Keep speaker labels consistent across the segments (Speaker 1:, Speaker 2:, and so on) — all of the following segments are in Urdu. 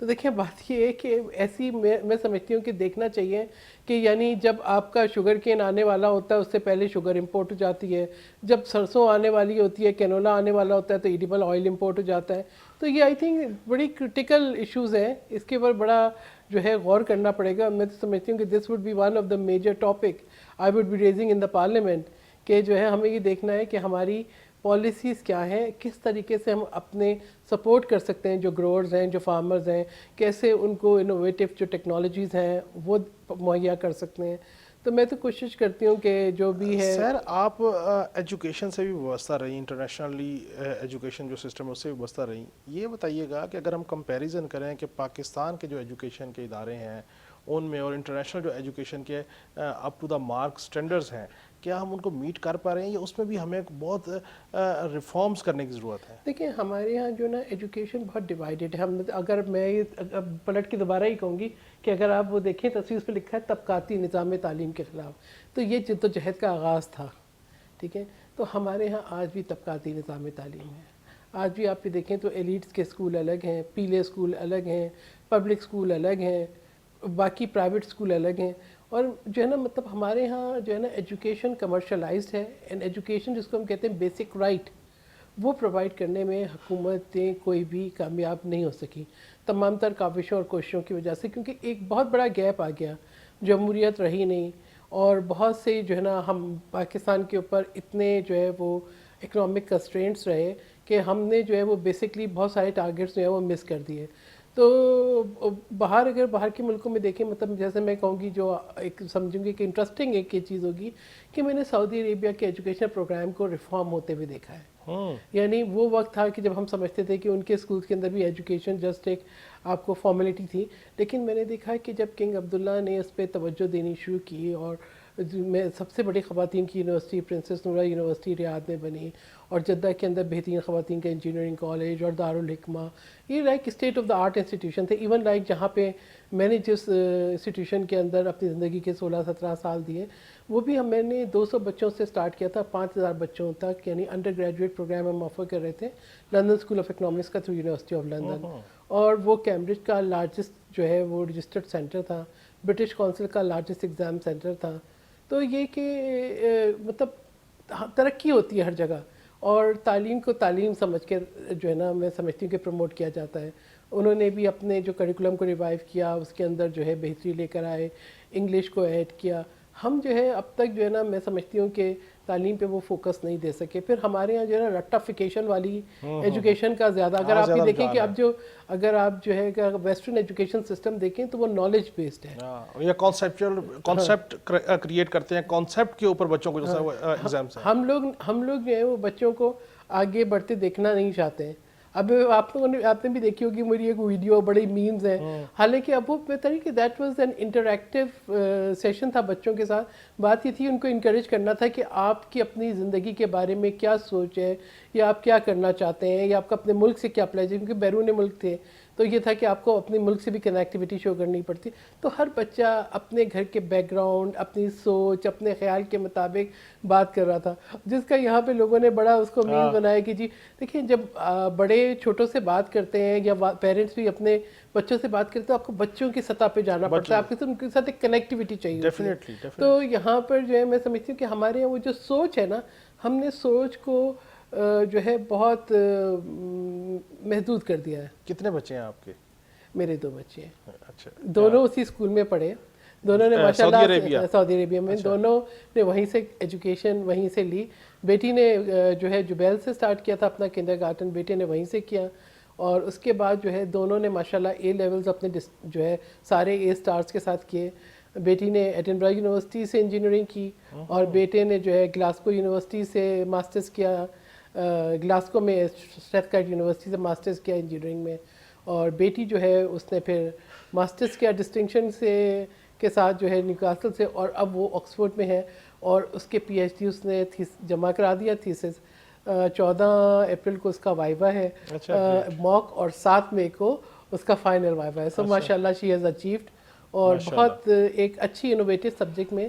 Speaker 1: تو دیکھیں بات یہ ہے کہ ایسی میں سمجھتی ہوں کہ دیکھنا چاہیے کہ یعنی جب آپ کا شوگر کین آنے والا ہوتا ہے اس سے پہلے شوگر امپورٹ ہو جاتی ہے، جب سرسوں آنے والی ہوتی ہے، کینولا آنے والا ہوتا ہے تو ایڈیبل آئل امپورٹ ہو جاتا ہے. تو یہ آئی تھنک بڑی کرٹیکل ایشوز ہیں، اس کے اوپر بڑا جو ہے غور کرنا پڑے گا. میں تو سمجھتی ہوں کہ this would be one of the major topic I would be raising in the parliament, کہ جو ہے ہمیں یہ دیکھنا ہے کہ ہماری پالیسیز کیا ہیں، کس طریقے سے ہم اپنے سپورٹ کر سکتے ہیں جو گروورز ہیں، جو فارمرز ہیں، کیسے ان کو انوویٹیو جو ٹیکنالوجیز ہیں وہ مہیا کر سکتے ہیں. تو میں تو کوشش کرتی ہوں کہ جو بھی ہے.
Speaker 2: سر آپ ایجوکیشن سے بھی وابستہ رہی، انٹرنیشنلی ایجوکیشن جو سسٹم ہے اس سے بھی وابستہ رہی. یہ بتائیے گا کہ اگر ہم کمپیریزن کریں کہ پاکستان کے جو ایجوکیشن کے ادارے ہیں ان میں اور انٹرنیشنل جو ایجوکیشن کے up to the mark standards ہیں، کیا ہم ان کو میٹ کر پا رہے ہیں یا اس میں بھی ہمیں بہت ریفارمز کرنے کی ضرورت ہے؟
Speaker 1: دیکھیں ہمارے یہاں جو نا ایجوکیشن بہت ڈیوائیڈڈ ہے. ہم اگر میں پلٹ کے دوبارہ ہی کہوں گی کہ اگر آپ وہ دیکھیں تصویر پہ لکھا ہے طبقاتی نظام تعلیم کے خلاف، تو یہ جدوجہد کا آغاز تھا. ٹھیک ہے، تو ہمارے ہاں آج بھی طبقاتی نظام تعلیم ہے. آج بھی آپ یہ دیکھیں تو ایلیٹس کے اسکول الگ ہیں، پیلے اسکول الگ ہیں، پبلک اسکول الگ ہیں، باقی پرائیویٹ اسکول الگ ہیں. اور جو ہے نا مطلب ہمارے ہاں جو ہے نا ایجوکیشن کمرشلائزڈ ہے، اینڈ ایجوکیشن جس کو ہم کہتے ہیں بیسک رائٹ، وہ پرووائڈ کرنے میں حکومتیں کوئی بھی کامیاب نہیں ہو سکی تمام تر کاوشوں اور کوششوں کی وجہ سے، کیونکہ ایک بہت بڑا گیپ آ گیا، جمہوریت رہی نہیں. اور بہت سے جو ہے نا ہم پاکستان کے اوپر اتنے جو ہے وہ اکنامک کنسٹرینٹس رہے کہ ہم نے جو ہے وہ بیسکلی بہت سارے ٹارگیٹس جو ہیں وہ مس کر دیے. تو اگر باہر کے ملکوں میں دیکھیں، مطلب جیسے میں کہوں گی جو ایک سمجھوں گی کہ انٹرسٹنگ ایک یہ چیز ہوگی کہ میں نے سعودی عربیہ کے ایجوکیشن پروگرام کو ریفارم ہوتے ہوئے دیکھا ہے. یعنی وہ وقت تھا کہ جب ہم سمجھتے تھے کہ ان کے اسکولس کے اندر بھی ایجوکیشن جسٹ ایک آپ کو فارمیلٹی تھی، لیکن میں نے دیکھا کہ جب کنگ عبداللہ نے اس پہ توجہ دینی شروع کی اور میں سب سے بڑی خواتین کی یونیورسٹی پرنسس نورہ یونیورسٹی ریاض میں بنی، اور جدہ کے اندر بہترین خواتین کا انجینئرنگ کالج اور دارالحکمہ، یہ like state of the art institution تھے. ایون لائک جہاں پہ میں نے جس انسٹیٹیوشن کے اندر اپنی زندگی کے 16-17 سال دیے، وہ بھی میں نے 200 بچوں سے سٹارٹ کیا تھا 5000 بچوں تک، یعنی انڈر گریجویٹ پروگرام ہم آفر کر رہے تھے لندن اسکول آف اکنامکس کا تھرو یونیورسٹی آف لندن. اور وہ کیمبرج کا لارجسٹ جو ہے وہ رجسٹرڈ سینٹر تھا، برٹش کونسل کا لارجسٹ ایگزام سینٹر تھا. تو یہ کہ مطلب ترقی ہوتی ہے ہر جگہ، اور تعلیم کو تعلیم سمجھ کے جو ہے نا میں سمجھتی ہوں کہ پروموٹ کیا جاتا ہے. انہوں نے بھی اپنے جو کریکولم کو ریوائیو کیا، اس کے اندر جو ہے بہتری لے کر آئے، انگلش کو ایڈ کیا. ہم جو ہے اب تک جو ہے نا میں سمجھتی ہوں کہ تعلیم پہ وہ فوکس نہیں دے سکے. پھر ہمارے یہاں جو ہے نا رٹافیکیشن والی ایجوکیشن کا زیادہ، اگر آپ یہ دیکھیں کہ اب اگر آپ جو ہے ویسٹرن ایجوکیشن سسٹم دیکھیں تو وہ نالج بیسڈ ہے،
Speaker 2: یا کانسیپٹ کریٹ کرتے ہیں، کانسیپٹ کے اوپر بچوں کو جو ہے ایگزامس ہیں.
Speaker 1: ہم لوگ جو ہے وہ بچوں کو آگے بڑھتے دیکھنا نہیں چاہتے ہیں. اب آپ نے بھی دیکھی ہوگی میری ایک ویڈیو، بڑی میمز ہیں، حالانکہ اب وہ بہتر ہے کہ that was an interactive session تھا بچوں کے ساتھ. بات یہ تھی ان کو انکریج کرنا تھا کہ آپ کی اپنی زندگی کے بارے میں کیا سوچ ہے، یا آپ کیا کرنا چاہتے ہیں، یا آپ کا اپنے ملک سے کیا پلیز ہے، کیونکہ بیرون ملک تھے تو یہ تھا کہ آپ کو اپنے ملک سے بھی کنیکٹیوٹی شو کرنی پڑتی. تو ہر بچہ اپنے گھر کے بیک گراؤنڈ، اپنی سوچ، اپنے خیال کے مطابق بات کر رہا تھا، جس کا یہاں پہ لوگوں نے بڑا اس کو میم بنایا کہ جی دیکھیں جب بڑے چھوٹوں سے بات کرتے ہیں یا پیرنٹس بھی اپنے بچوں سے بات کرتے ہیں، آپ کو بچوں کی سطح پہ جانا پڑتا ہے، آپ ان کے ساتھ ایک کنیکٹیوٹی چاہیے ہوتی ہے. تو یہاں پر جو ہے میں سمجھتی ہوں کہ ہمارے یہاں وہ جو سوچ ہے نا، ہم نے سوچ کو جو ہے بہت محدود کر دیا ہے.
Speaker 2: کتنے بچے ہیں آپ کے؟
Speaker 1: میرے 2 بچے ہیں.
Speaker 2: اچھا.
Speaker 1: دونوں اسی اسکول میں پڑھے، دونوں نے ماشاءاللہ سعودی عربیہ میں، دونوں نے وہیں سے ایجوکیشن وہیں سے لی. بیٹی نے جو ہے جبیل سے سٹارٹ کیا تھا اپنا کنڈر گارٹن، بیٹے نے وہیں سے کیا، اور اس کے بعد جو ہے دونوں نے ماشاءاللہ اے لیولز اپنے جو ہے سارے اے سٹارز کے ساتھ کیے. بیٹی نے ایڈنبرا یونیورسٹی سے انجینئرنگ کی، اور بیٹے نے جو ہے گلاسکو یونیورسٹی سے ماسٹرز کیا، گلاسکو میں اسٹریتھکائٹ یونیورسٹی سے ماسٹرز کیا انجینئرنگ میں. اور بیٹی جو ہے اس نے پھر ماسٹرز کیا ڈسٹنکشن سے کے ساتھ جو ہے نیوکاسل سے، اور اب وہ آکسفورڈ میں ہے، اور اس کے پی ایچ ڈی اس نے جمع کرا دیا تھیسس. 14 اپریل کو اس کا وائوا ہے موک، اور 7 مئی کو اس کا فائنل وائوا ہے. سو ماشاء اللہ شی ہیز اچیوڈ، اور بہت ایک اچھی انوویٹیو سبجیکٹ میں.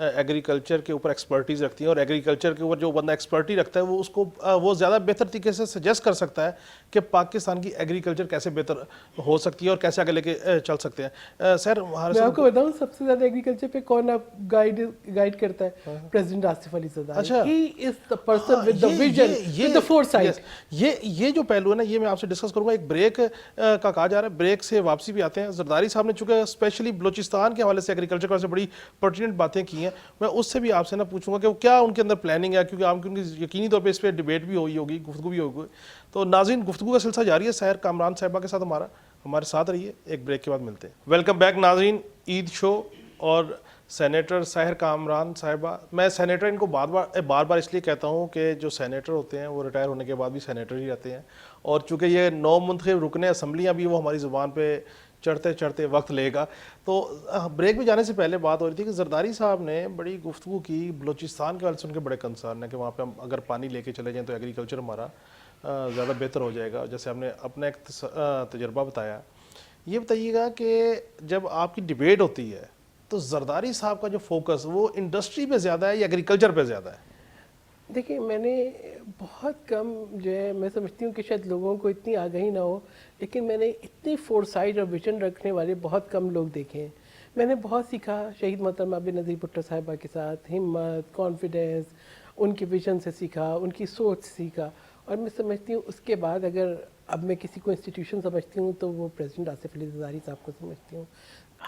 Speaker 2: ایگریکلچر کے اوپر ایکسپرٹیز رکھتی ہیں, اور ایگریکلچر کے اوپر جو بندہ ایکسپرٹی رکھتا ہے وہ اس کو وہ زیادہ بہتر طریقے سے سجیسٹ کر سکتا ہے کہ پاکستان کی ایگریکلچر کیسے بہتر ہو سکتی ہے اور کیسے آگے لے کے چل سکتے ہیں. سر ہمارے
Speaker 1: میں آپ کو بتاؤں سب سے زیادہ ایگریکلچر پہ کون آپ گائیڈ کرتا ہے؟ President Asif Ali Zardari. He is the person with the vision, with the foresight.
Speaker 2: یہ جو پہلو ہے نا, یہ میں آپ سے ڈسکس کروں گا. ایک بریک کا کہا جا رہا ہے, بریک سے واپسی بھی آتے ہیں. زرداری صاحب نے چونکہ اسپیشلی بلوچستان کے حوالے سے ایگریکلچر کے حوالے سے بڑی پرٹیننٹ باتیں کی ہیں, میں اس سے بھی آپ سے نہ پوچھوں گا کہ کیا ان کے اندر پلاننگ ہے, کیونکہ آپ کیونکہ یقینی طور پہ اس پہ ڈیبیٹ بھی ہوئی ہوگی, گفتگو بھی ہوگی. تو ناظرین, گفتگو کا سلسلہ جاری ہے سحر کامران صاحبہ کے ساتھ, ہمارے ساتھ رہیے. ایک بریک کے بعد ملتے ہیں. ویلکم بیک ناظرین, عید شو اور سینیٹر سحر کامران صاحبہ. میں سینیٹر ان کو بار بار اس لیے کہتا ہوں کہ جو سینیٹر ہوتے ہیں وہ ریٹائر ہونے کے بعد بھی سینیٹر ہی رہتے ہیں, اور چونکہ یہ نو منتخب رکن اسمبلیاں بھی وہ ہماری زبان پہ چڑھتے وقت لے گا. تو بریک میں جانے سے پہلے بات ہو رہی تھی کہ زرداری صاحب نے بڑی گفتگو کی بلوچستان کے حوالے سے. ان کے بڑے کنسرن ہے کہ وہاں پہ ہم اگر پانی لے کے چلے جائیں تو ایگریکلچر ہمارا زیادہ بہتر ہو جائے گا. جیسے ہم نے اپنا ایک تجربہ بتایا, یہ بتائیے گا کہ جب آپ کی ڈیبیٹ ہوتی ہے تو زرداری صاحب کا جو فوکس وہ انڈسٹری پہ زیادہ ہے یا ایگریکلچر پہ زیادہ ہے؟
Speaker 1: دیکھیں, میں نے بہت کم جو ہے, میں سمجھتی ہوں کہ شاید لوگوں کو اتنی آگاہی نہ ہو, لیکن میں نے اتنی فورسائٹ اور ویژن رکھنے والے بہت کم لوگ دیکھے ہیں. میں نے بہت سیکھا شہید محترمہ بینظیر بھٹو صاحبہ کے ساتھ, ہمت, کانفیڈنس, ان کے ویژن سے سیکھا, ان کی سوچ سے سیکھا. اور میں سمجھتی ہوں اس کے بعد اگر اب میں کسی کو انسٹیٹیوشن سمجھتی ہوں تو وہ پریزیڈنٹ آصف علی زرداری صاحب کو سمجھتی ہوں.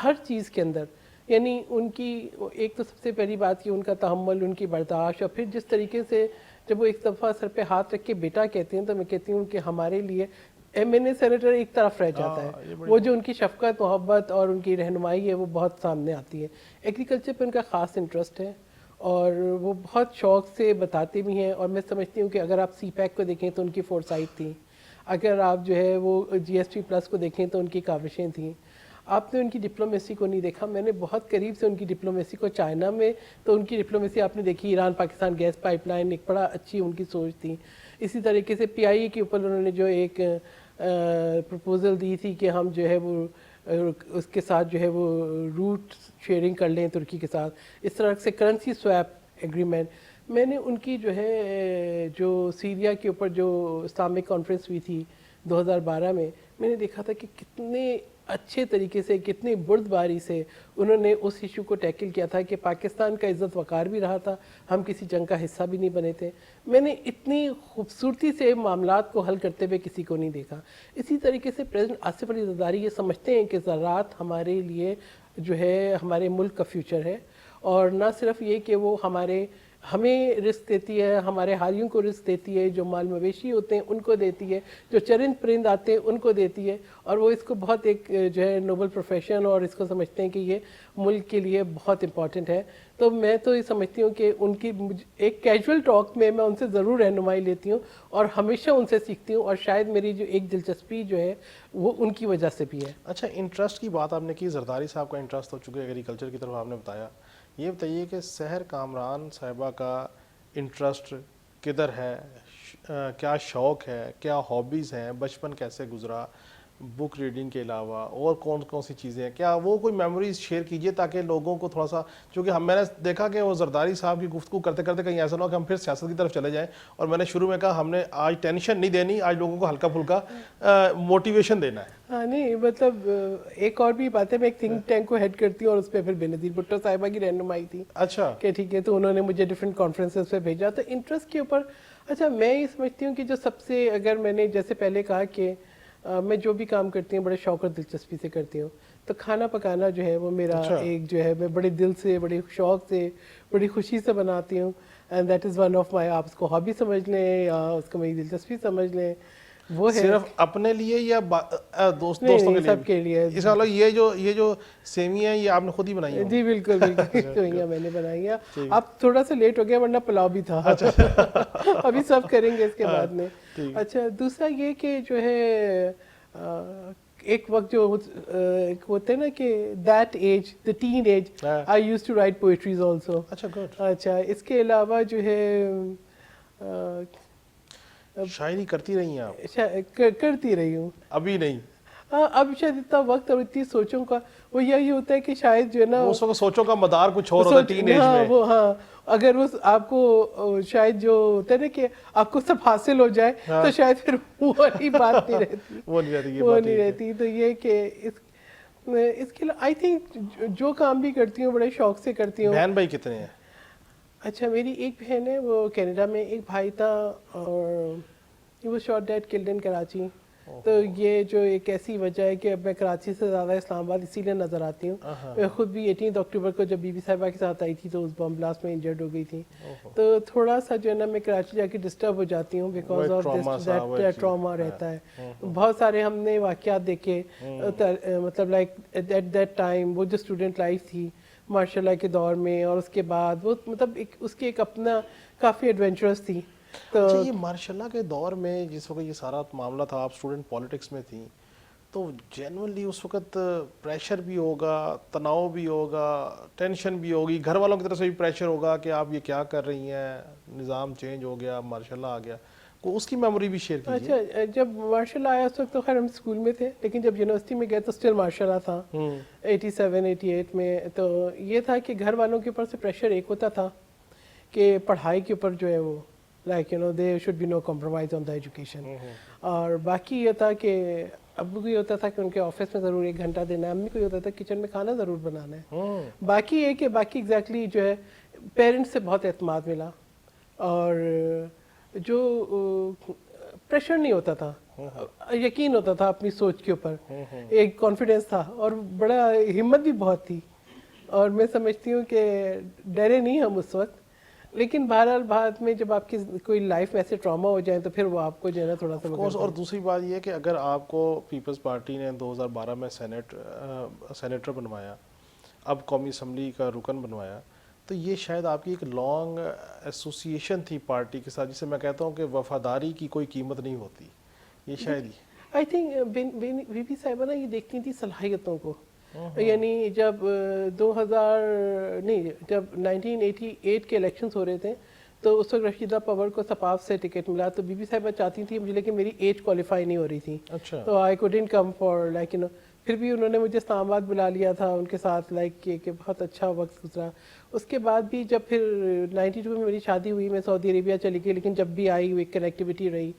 Speaker 1: ہر چیز کے اندر یعنی ان کی ایک تو سب سے پہلی بات کہ ان کا تحمل, ان کی برداشت, اور پھر جس طریقے سے جب وہ ایک دفعہ سر پہ ہاتھ رکھ کے بیٹا کہتے ہیں تو میں کہتی ہوں کہ ہمارے لیے ایم این اے سینیٹر ایک طرف رہ جاتا ہے. وہ جو ان کی شفقت, محبت اور ان کی رہنمائی ہے وہ بہت سامنے آتی ہے. ایگریکلچر پہ ان کا خاص انٹرسٹ ہے اور وہ بہت شوق سے بتاتے بھی ہیں. اور میں سمجھتی ہوں کہ اگر آپ سی پیک کو دیکھیں تو ان کی فورسائٹ تھی, اگر آپ جو ہے وہ جی ایس ٹی پلس کو دیکھیں تو ان کی کاوشیں تھیں. آپ نے ان کی ڈپلومیسی کو نہیں دیکھا, میں نے بہت قریب سے ان کی ڈپلومیسی کو, چائنا میں تو ان کی ڈپلومیسی آپ نے دیکھی, Iran Pakistan gas pipeline, ایک بڑا اچھی ان کی سوچ تھی. اسی طریقے سے پی آئی اے کے اوپر انہوں نے جو ایک پروپوزل دی تھی کہ ہم جو ہے وہ اس کے ساتھ جو ہے وہ روٹ شیئرنگ کر لیں ترکی کے ساتھ, اس طرح سے کرنسی سویپ ایگریمنٹ. میں نے ان کی جو ہے جو سیریا کے اوپر جو اسلامک کانفرنس ہوئی تھی 2012 میں نے دیکھا تھا کہ کتنے اچھے طریقے سے, کتنی بردباری سے انہوں نے اس ایشو کو ٹیکل کیا تھا کہ پاکستان کا عزت وقار بھی رہا تھا, ہم کسی جنگ کا حصہ بھی نہیں بنے تھے. میں نے اتنی خوبصورتی سے معاملات کو حل کرتے ہوئے کسی کو نہیں دیکھا. اسی طریقے سے پریزیڈنٹ آصف علی زرداری یہ سمجھتے ہیں کہ زراعت ہمارے لیے جو ہے ہمارے ملک کا فیوچر ہے, اور نہ صرف یہ کہ وہ ہمیں رزق دیتی ہے, ہمارے حاریوں کو رزق دیتی ہے, جو مال مویشی ہوتے ہیں ان کو دیتی ہے, جو چرند پرند آتے ہیں ان کو دیتی ہے, اور وہ اس کو بہت ایک جو ہے نوبل پروفیشن اور اس کو سمجھتے ہیں کہ یہ ملک کے لیے بہت امپورٹنٹ ہے. تو میں تو یہ سمجھتی ہوں کہ ان کی ایک کیجول ٹاک میں ان سے ضرور رہنمائی لیتی ہوں اور ہمیشہ ان سے سیکھتی ہوں, اور شاید میری جو ایک دلچسپی جو ہے وہ ان کی وجہ سے بھی ہے.
Speaker 2: اچھا, انٹرسٹ کی بات آپ نے کی, زرداری صاحب کا انٹرسٹ ہو چکے ایگریکلچر کی طرف آپ نے بتایا. یہ بتائیے کہ سحر کامران صاحبہ کا انٹرسٹ کدھر ہے, کیا شوق ہے, کیا ہابیز ہیں, بچپن کیسے گزرا, بک ریڈنگ کے علاوہ اور کون سی چیزیں ہیں, کیا وہ کوئی میموریز شیئر کیجئے تاکہ لوگوں کو تھوڑا سا, چونکہ میں نے دیکھا کہ وہ زرداری صاحب کی گفتگو کرتے کرتے کہیں ایسا نہ ہو کہ ہم پھر سیاست کی طرف چلے جائیں, اور میں نے شروع میں کہا ہم نے آج ٹینشن نہیں دینی, آج لوگوں کو ہلکا پھلکا موٹیویشن دینا ہے.
Speaker 1: ہاں نہیں, مطلب ایک اور بھی بات ہے, میں ایک تھنک ٹینک کو ہیڈ کرتی ہوں اور اس پہ پھر بینظیر بھٹو صاحبہ کی رہنمائی تھی.
Speaker 2: اچھا,
Speaker 1: کہ ٹھیک ہے, تو انہوں نے مجھے ڈفرینٹ کانفرنسز پہ بھیجا. تو انٹرسٹ کے اوپر اچھا میں یہ سمجھتی ہوں کہ جو سب سے, اگر میں نے جیسے پہلے کہا کہ میں جو بھی کام کرتی ہوں بڑے شوق اور دلچسپی سے کرتی ہوں, تو کھانا پکانا جو ہے وہ میرا ایک جو ہے میں بڑے دل سے, بڑے شوق سے, بڑی خوشی سے بناتی ہوں. And that is one of my, آپ اس کو ہابی سمجھ لیں یا اس کو میری دلچسپی سمجھ لیں. وہ ہے
Speaker 2: صرف اپنے لیے یا دوستوں کے لیے؟
Speaker 1: سب کے لیے.
Speaker 2: اس کا یہ جو سیویاں ہیں یہ آپ نے خود ہی بنائی ہیں؟
Speaker 1: جی بالکل بالکل, سیویاں میں نے بنائی ہیں. اب تھوڑا سا لیٹ ہو گیا ورنہ پلاؤ بھی تھا, ابھی سب کریں گے اس کے بعد میں. اچھا, دوسرا یہ کہ جو ہے ایک وقت جو ہوتے ہیں نا کہ that age, the teen age, I used to write poetries also.
Speaker 2: اچھا گڈ.
Speaker 1: اچھا, اس کے علاوہ جو ہے
Speaker 2: شاعری کرتی رہی ہیں آپ؟
Speaker 1: کرتی رہی ہوں.
Speaker 2: ابھی نہیں؟
Speaker 1: ہاں اب شاید اتنا وقت اور اتنی سوچوں کا وہ یہی ہوتا ہے کہ شاید جو ہے نا
Speaker 2: اس وقت سوچوں کا مدار کچھ اور ہوتا ہے ٹین ایج
Speaker 1: ہاں
Speaker 2: میں.
Speaker 1: وہ ہاں اگر وہ آپ کو شاید جو ہوتا ہے نا کہ آپ کو سب حاصل ہو جائے تو شاید پھر وہ والی بات نہیں رہتی.
Speaker 2: وہ نہیں رہتی, یہ
Speaker 1: وہ
Speaker 2: بات
Speaker 1: نہیں رہتی. تو یہ کہ اس کے لیے آئی تھنک جو کام بھی کرتی ہوں بڑے شوق سے کرتی ہوں.
Speaker 2: بہن بھائی کتنے ہیں؟
Speaker 1: اچھا میری ایک بہن ہے وہ کینیڈا میں, ایک بھائی تھا اور وہ shot dead killed in Karachi. تو یہ جو ایک ایسی وجہ ہے کہ اب میں کراچی سے زیادہ اسلام آباد اسی لیے نظر آتی ہوں. میں خود بھی 18 اکتوبر کو جب بی بی صاحبہ کے ساتھ آئی تھی تو اس بم بلاسٹ میں انجرڈ ہو گئی تھی. تو تھوڑا سا جو ہے نا میں کراچی جا کے ڈسٹرب ہو جاتی ہوں because of this that trauma رہتا ہے. بہت سارے ہم نے واقعات دیکھے مطلب لائک ایٹ دیٹ ٹائم وہ جو اسٹوڈنٹ لائف تھی ماشاء اللہ کے دور میں, اور اس کے بعد وہ مطلب اس کے ایک اپنا کافی ایڈونچرس تھی.
Speaker 2: اچھا یہ ماشاء اللہ کے دور میں جس وقت یہ سارا معاملہ تھا, آپ اسٹوڈنٹ پالیٹکس میں تھیں, تو جنرلی اس وقت پریشر بھی ہوگا, تناؤ بھی ہوگا, ٹینشن بھی ہوگی, گھر والوں کی طرف سے بھی پریشر ہوگا کہ آپ یہ کیا کر رہی ہیں, نظام چینج ہو گیا, مارشاء اللہ آ گیا, کو اس کی میموری بھی شیئر کیجیے.
Speaker 1: اچھا جب مارشل اللہ آیا اس وقت تو خیر ہم اسکول میں تھے, لیکن جب یونیورسٹی میں گئے تو اسٹل مارشل اللہ تھا 87 88 میں. تو یہ تھا کہ گھر والوں کے اوپر سے پریشر ایک ہوتا تھا کہ پڑھائی کے اوپر جو ہے وہ like they should be no compromise on the education. اور باقی یہ تھا کہ ابو کو یہ ہوتا تھا کہ ان کے آفس میں ضرور 1 گھنٹہ دینا ہے, امی کو یہ ہوتا تھا کچن میں کھانا ضرور بنانا ہے. باقی یہ کہ باقی ایگزیکٹلی جو ہے پیرنٹس سے بہت اعتماد ملا اور جو پریشر نہیں ہوتا تھا, یقین ہوتا تھا اپنی سوچ کے اوپر, ایک کانفیڈنس تھا اور بڑا ہمت بھی بہت تھی. اور میں سمجھتی ہوں کہ ڈرے نہیں ہم اس وقت, لیکن بہرحال بعد میں جب آپ کی کوئی لائف میں ایسے ٹراما ہو جائیں تو پھر وہ آپ کو جو ہے نا تھوڑا سا.
Speaker 2: اور دوسری بات یہ کہ اگر آپ کو پیپلز پارٹی نے 2012 میں سینیٹر بنوایا, اب قومی اسمبلی کا رکن بنوایا, تو یہ شاید آپ کی ایک لانگ ایسوسیشن تھی پارٹی کے ساتھ, جسے میں کہتا ہوں کہ وفاداری کی کوئی قیمت نہیں ہوتی. یہ شاید
Speaker 1: آئی تھنک بی بی صاحبہ نا یہ دیکھتی تھی صلاحیتوں کو. یعنی جب 1988 کے الیکشنز ہو رہے تھے تو اس وقت رشیدہ پور کو سپاف سے ٹکٹ ملا, تو بی بی صاحبہ چاہتی تھی مجھے, لیکن میری ایج کوالیفائی نہیں ہو رہی تھی. تو I couldn't come for like پھر بھی انہوں نے مجھے اسلام آباد بلا لیا تھا ان کے ساتھ, لائک کہ بہت اچھا وقت گزرا. اس کے بعد بھی جب پھر 92 میں میری شادی ہوئی, میں سعودی عربیہ چلی گئی, لیکن جب بھی آئی ایک کنیکٹیوٹی رہی.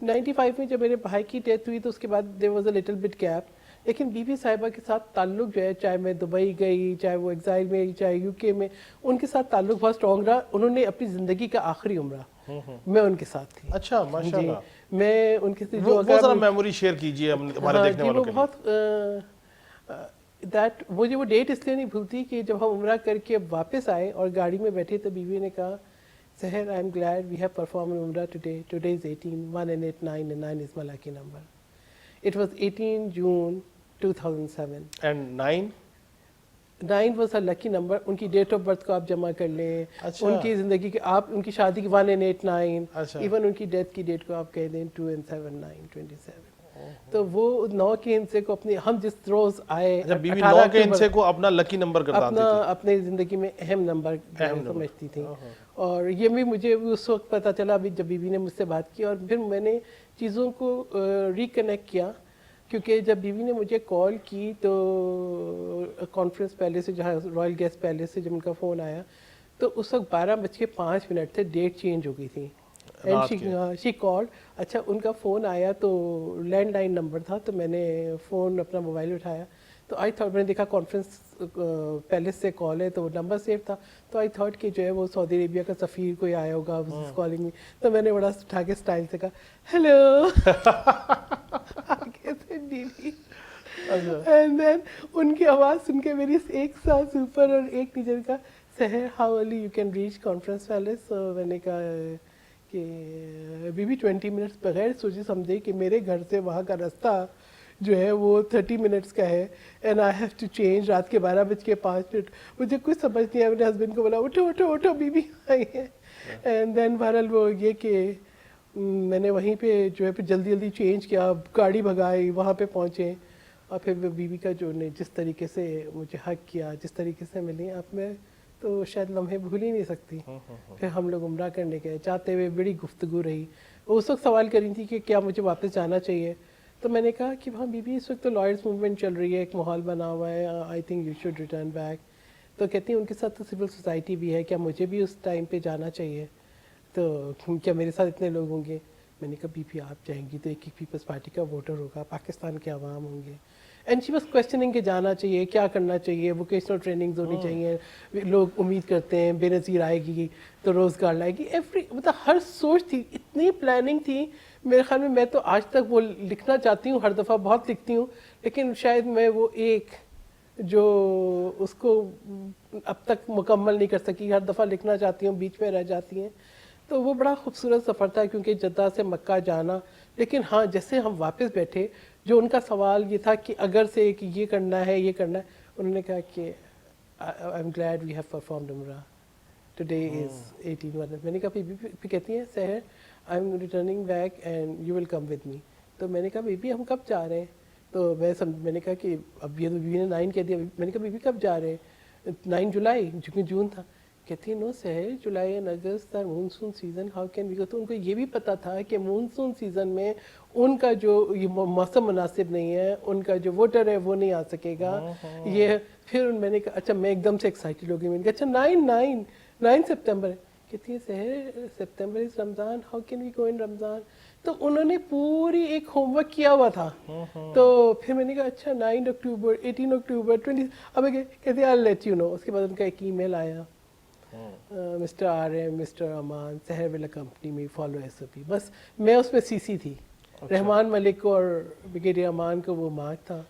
Speaker 1: 95 میں جب میرے بھائی کی ڈیتھ ہوئی تو اس کے بعد there was a little bit gap. لیکن بی بی صاحبہ کے ساتھ تعلق جو ہے, چاہے میں دبئی گئی, چاہے وہ ایگزائل میں, چاہے یو کے میں, ان کے ساتھ تعلق بہت اسٹرانگ رہا. انہوں نے اپنی زندگی کا آخری عمرہ میں ان کے ساتھ تھی.
Speaker 2: اچھا ماشاء اللہ.
Speaker 1: میں ان کے
Speaker 2: وہ ذرا میموری شیئر کیجیے ہمارے دیکھنے والوں کے لیے.
Speaker 1: بہت مجھے وہ ڈیٹ اس لیے نہیں بھولتی کہ جب ہم عمرہ کر کے واپس آئے اور گاڑی میں بیٹھے تو بیوی نے کہا, Seher, I am glad we have performed Umrah today. Today is 18, 1 and 8, 9 and 9 is my lucky number. It was 18 June 2007.
Speaker 2: And 9?
Speaker 1: 9 was her lucky number. ان کی ڈیٹ آف برتھ کو آپ جمع کر لیں, ان کی زندگی کے آپ ان کی شادی کی 1 and 8, 9, ایون ان کی ڈیتھ کی ڈیٹ کو آپ کہہ دیں 2 and 7, 9, 27. تو وہ 9 کے ہندسے کو اپنے, ہم جس روز آئے,
Speaker 2: بیوی 9 کے ہندسے کو اپنا لکی نمبر گردانتی تھی,
Speaker 1: اپنے زندگی میں اہم نمبر سمجھتی تھی. اور یہ بھی مجھے اس وقت پتہ چلا ابھی جب بیوی نے مجھ سے بات کی, اور پھر میں نے چیزوں کو ریکنیکٹ کیا. کیونکہ جب بیوی نے مجھے کال کی تو کانفرنس پیلس سے, جہاں رائل گیسٹ پیلس سے جب ان کا فون آیا تو اس وقت 12:05 تھے, ڈیٹ چینج ہو گئی تھی. شی کال. اچھا ان کا فون آیا تو لینڈ لائن نمبر تھا, تو میں نے فون اپنا موبائل اٹھایا تو آئی تھاٹ, میں نے دیکھا کانفرنس پیلس سے کال ہے تو وہ نمبر سیو تھا, تو آئی تھاٹ کہ جو ہے وہ سعودی عربیہ کا سفیر کوئی آیا ہوگا کالنگ میں. تو میں نے بڑا اٹھا کے اسٹائل سے کہا ہیلو آگے سے بیوی. اینڈ دین ان کی آواز سن کے میری ایک سانس اوپر اور ایک نیچے کا, Sahar how early you can reach conference palace. میں نے کہا کہ بیوی 20 منٹس بغیر سوچے سمجھے کہ میرے گھر سے وہاں کا راستہ جو ہے وہ 30 منٹس کا ہے, and I have to change. رات کے 12:05. مجھے کچھ سمجھ نہیں آیا. میرے ہسبینڈ کو بولا اٹھو اٹھو اٹھو بیوی آئی ہے. اینڈ دین بہرحال وہ یہ کہ میں نے وہیں پہ جو ہے پھر جلدی جلدی چینج کیا, گاڑی بھگائی, وہاں پہ پہنچے, اور پھر وہ بیوی کا جو نے جس طریقے سے مجھے حق کیا, جس طریقے سے ملی, اب میں تو شاید لمحے بھول ہی نہیں سکتی. پھر ہم لوگ عمرہ کرنے گئے, چاہتے ہوئے بڑی گفتگو رہی. وہ اس وقت سوال کر رہی تھی کہ کیا مجھے واپس جانا چاہیے, تو میں نے کہا کہ وہاں بی اس وقت تو لائرس موومنٹ چل رہی ہے, ایک ماحول بنا ہوا ہے, I think you should return back. تو کہتی ہیں ان کے ساتھ تو سول سوسائٹی بھی ہے, کیا مجھے بھی اس ٹائم پہ جانا چاہیے, تو کیا میرے ساتھ اتنے لوگ ہوں گے. میں نے کہا بی آپ جائیں گی تو ایک پیپلز پارٹی کا ووٹر ہوگا, پاکستان کے عوام ہوں گے. اینڈ شی واز کوشچننگ کہ جانا چاہیے, کیا کرنا چاہیے, ووکیشنل ٹریننگز ہونی چاہیے, لوگ امید کرتے ہیں بے نظیر آئے گی تو روزگار لائے گی, مطلب ہر سوچ تھی, اتنی پلاننگ تھی. میرے خیال میں تو آج تک وہ لکھنا چاہتی ہوں, ہر دفعہ بہت لکھتی ہوں, لیکن شاید میں وہ ایک جو اس کو اب تک مکمل نہیں کر سکی, ہر دفعہ لکھنا چاہتی ہوں, بیچ میں رہ جاتی ہیں. تو وہ بڑا خوبصورت سفر تھا کیونکہ جدہ سے مکہ جانا. لیکن ہاں جیسے ہم واپس بیٹھے, جو ان کا سوال یہ تھا کہ اگر سے کہ یہ کرنا ہے, یہ کرنا ہے, انہوں نے کہا کہ I am glad we have performed Umrah, today is 18. میں نے کہا پھر کہتی ہیں Sahar I am returning back and you will come with me. تو میں نے کہا بی ہم کب جا رہے ہیں, تو میں نے کہا کہ اب یہ تو بیوی نے 9 کہہ دیا. میں نے کہا بی کب جا رہے ہیں, 9 جولائی, کیونکہ جون تھا. کہتی ہے no Sahar, July and August are monsoon season, how can we go. تو ان کو یہ بھی پتہ تھا کہ مونسون سیزن میں ان کا جو یہ موسم مناسب نہیں ہے, ان کا جو ووٹر ہے وہ نہیں آ سکے گا. یہ پھر میں نے کہا اچھا, میں ایک دم سے ایکسائٹیڈ ہو گئی. میں نے کہا اچھا 9 سپتمبر ہے. کہتی ہے سہر سپتمبر از رمضان, ہاؤ کین وی گو ان رمضان. تو انہوں نے پوری ایک ہوم ورک کیا ہوا تھا. تو پھر میں نے کہا اچھا 9 اکتوبر 18 اکتوبر 20, اب کہتے ہیں آئی لیٹ یو نو. اس کے بعد ان کا ایک ای میل آیا, مسٹر آر ایم, مسٹر امان, سحر ول اکمپنی می, فالو ایس او پی. بس میں اس میں سی سی تھی. رحمان ملک کو اور بریگیڈیئر امان کو وہ مارک تھا,